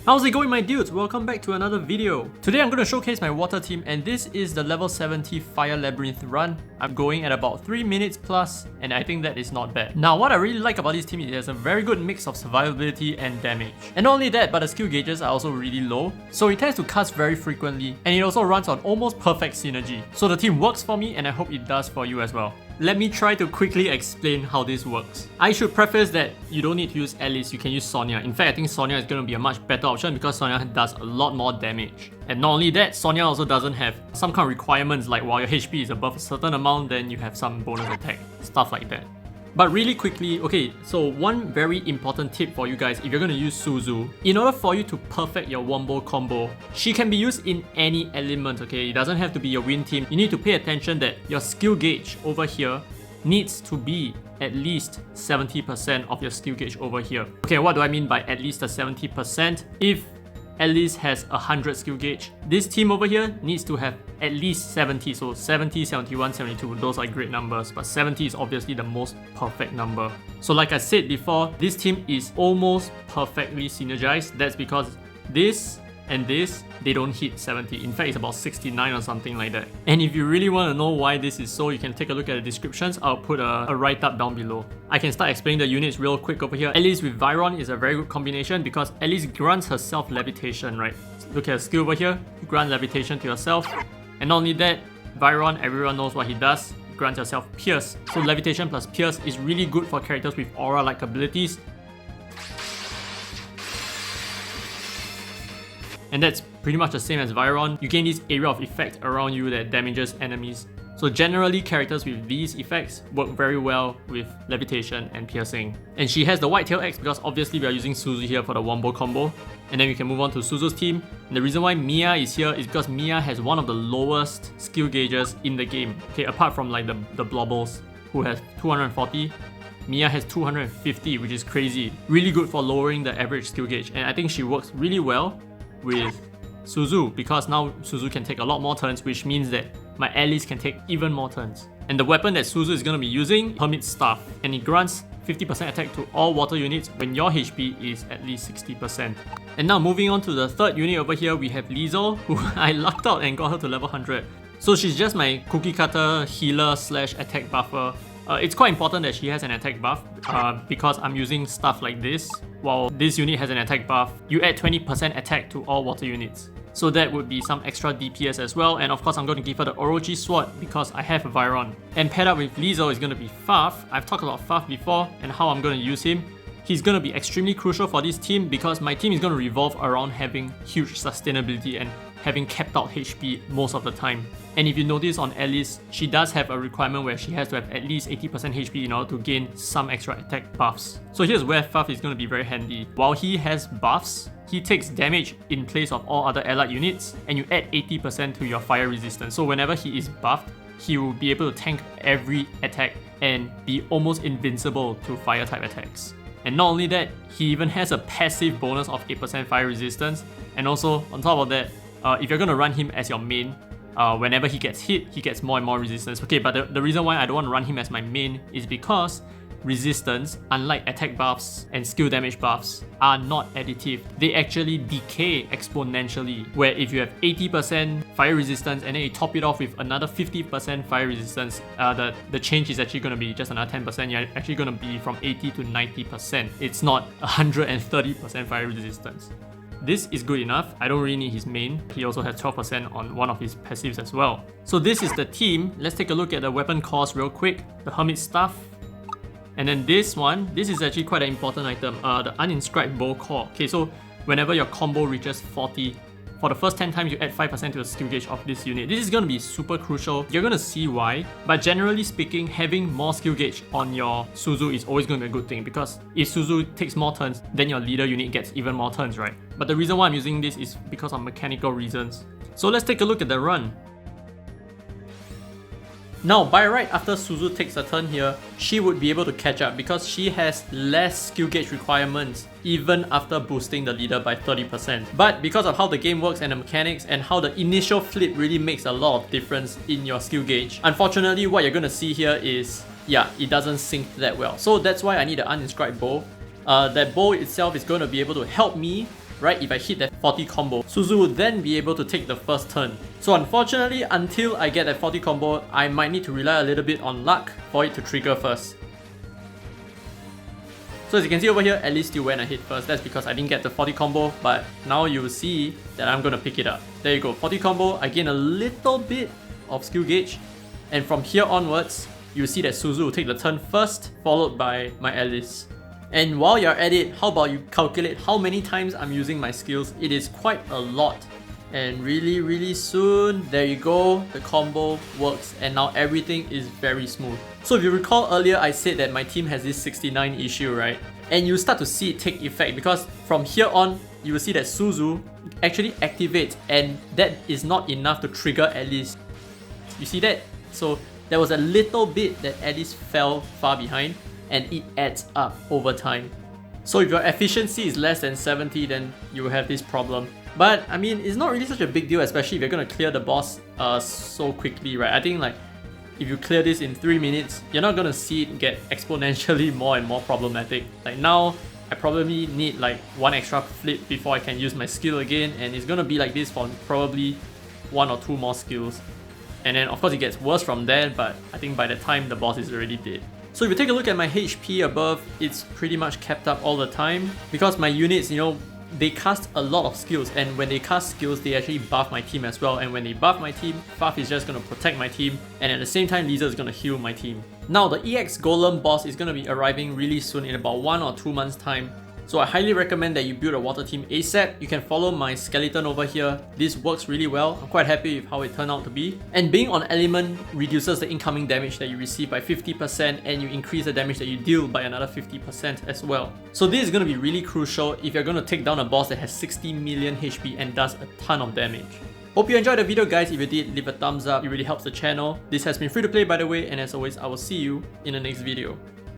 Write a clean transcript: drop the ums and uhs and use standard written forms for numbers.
How's it going, my dudes? Welcome back to another video. Today I'm going to showcase my water team, and this is the level 70 Fire Labyrinth run. I'm going at about 3 minutes plus, and I think that is not bad. Now, what I really like about this team is it has a very good mix of survivability and damage. And not only that, but the skill gauges are also really low, so it tends to cast very frequently, and it also runs on almost perfect synergy. So the team works for me, and I hope it does for you as well. Let me try to quickly explain how this works. I should preface that you don't need to use Alice, you can use Sonya. In fact, I think Sonya is going to be a much better option because Sonya does a lot more damage. And not only that, Sonya also doesn't have some kind of requirements like while your HP is above a certain amount, then you have some bonus attack, stuff like that. But really quickly, okay, so one very important tip for you guys if you're going to use Suzu, in order for you to perfect your wombo combo, she can be used in any element, okay? It doesn't have to be your win team. You need to pay attention that your skill gauge over here needs to be at least 70% of your skill gauge over here. Okay, what do I mean by at least a 70%? If Alice has 100 skill gauge, this team over here needs to have at least 70, so 70, 71, 72, those are great numbers, but 70 is obviously the most perfect number. So like I said before, this team is almost perfectly synergized. That's because this and this, they don't hit 70. In fact, it's about 69 or something like that. And if you really want to know why this is so, you can take a look at the descriptions. I'll put a write-up down below. I can start explaining the units real quick over here. Alice with Viron is a very good combination because Alice grants herself levitation, right? Look at her skill over here. You grant levitation to yourself. And not only that, Viron, everyone knows what he does. You grant yourself Pierce. So levitation plus Pierce is really good for characters with aura-like abilities. And that's pretty much the same as Viron. You gain this area of effect around you that damages enemies. So generally, characters with these effects work very well with levitation and piercing. And she has the Whitetail Axe because obviously we are using Suzu here for the wombo combo. And then we can move on to Suzu's team. And the reason why Mia is here is because Mia has one of the lowest skill gauges in the game. Okay, apart from like the Blobbles, who has 240. Mia has 250, which is crazy. Really good for lowering the average skill gauge. And I think she works really well with Suzu because now Suzu can take a lot more turns, which means that my Alice can take even more turns. And the weapon that Suzu is going to be using, Hermit's Staff, and it grants 50% attack to all water units when your HP is at least 60%. And now moving on to the third unit over here, we have Liesel, who I lucked out and got her to level 100. So she's just my cookie cutter healer slash attack buffer. It's quite important that she has an attack buff because I'm using stuff like this. While this unit has an attack buff, you add 20% attack to all water units. So that would be some extra DPS as well. And of course, I'm going to give her the Orochi Sword because I have a Viron. And paired up with Liesel is going to be Faf. I've talked about Faf before and how I'm going to use him. He's going to be extremely crucial for this team because my team is going to revolve around having huge sustainability and having kept out HP most of the time. And if you notice on Alice, she does have a requirement where she has to have at least 80% HP in order to gain some extra attack buffs. So here's where Faf is going to be very handy. While he has buffs, he takes damage in place of all other allied units, and you add 80% to your fire resistance. So whenever he is buffed, he will be able to tank every attack and be almost invincible to fire type attacks. And not only that, he even has a passive bonus of 8% fire resistance. And also, on top of that, if you're going to run him as your main, whenever he gets hit, he gets more and more resistance. Okay, but the reason why I don't want to run him as my main is because resistance, unlike attack buffs and skill damage buffs, are not additive. They actually decay exponentially, where if you have 80% fire resistance and then you top it off with another 50% fire resistance, the change is actually going to be just another 10%. You're actually going to be from 80 to 90%. It's not 130% fire resistance. This is good enough. I don't really need his main. He also has 12% on one of his passives as well. So this is the team. Let's take a look at the weapon cost real quick. The Hermit's Staff. And then this one, this is actually quite an important item, the Uninscribed Bow Core. Okay, so whenever your combo reaches 40, for the first 10 times you add 5% to the skill gauge of this unit. This is going to be super crucial. You're going to see why. But generally speaking, having more skill gauge on your Suzu is always going to be a good thing because if Suzu takes more turns, then your leader unit gets even more turns, right? But the reason why I'm using this is because of mechanical reasons. So let's take a look at the run. Now, by right, after Suzu takes a turn here, she would be able to catch up because she has less skill gauge requirements even after boosting the leader by 30%. But because of how the game works and the mechanics and how the initial flip really makes a lot of difference in your skill gauge, unfortunately what you're going to see here is, yeah, it doesn't sync that well. So that's why I need an uninscribed bow. That bow itself is going to be able to help me right, if I hit that 40 combo, Suzu would then be able to take the first turn. So unfortunately, until I get that 40 combo, I might need to rely a little bit on luck for it to trigger first. So as you can see over here, at least still went ahead first. That's because I didn't get the 40 combo, but now you will see that I'm gonna pick it up. There you go, 40 combo, I gain a little bit of skill gauge, and from here onwards, you'll see that Suzu will take the turn first, followed by my Alice. And while you're at it, how about you calculate how many times I'm using my skills? It is quite a lot. And really soon, there you go, the combo works and now everything is very smooth. So if you recall earlier, I said that my team has this 69 issue, right? And you start to see it take effect because from here on, you will see that Suzu actually activates and that is not enough to trigger Alice. You see that? So there was a little bit that Alice fell far behind and it adds up over time. So if your efficiency is less than 70, then you will have this problem. But I mean, it's not really such a big deal, especially if you're gonna clear the boss so quickly, right? I think like if you clear this in 3 minutes, you're not gonna see it get exponentially more and more problematic. Like now, I probably need like 1 extra flip before I can use my skill again, and it's gonna be like this for probably 1 or 2 more skills. And then of course it gets worse from there, but I think by the time the boss is already dead. So if you take a look at my HP above, it's pretty much kept up all the time because my units, you know, they cast a lot of skills, and when they cast skills, they actually buff my team as well. And when they buff my team, Faf is just going to protect my team, and at the same time, Lisa is going to heal my team. Now, the EX Golem boss is going to be arriving really soon in about 1 or 2 months time. So I highly recommend that you build a water team ASAP. You can follow my skeleton over here. This works really well. I'm quite happy with how it turned out to be. And being on element reduces the incoming damage that you receive by 50%, and you increase the damage that you deal by another 50% as well. So this is going to be really crucial if you're going to take down a boss that has 60 million HP and does a ton of damage. Hope you enjoyed the video, guys. If you did, leave a thumbs up. It really helps the channel. This has been free to play, by the way, and as always, I will see you in the next video.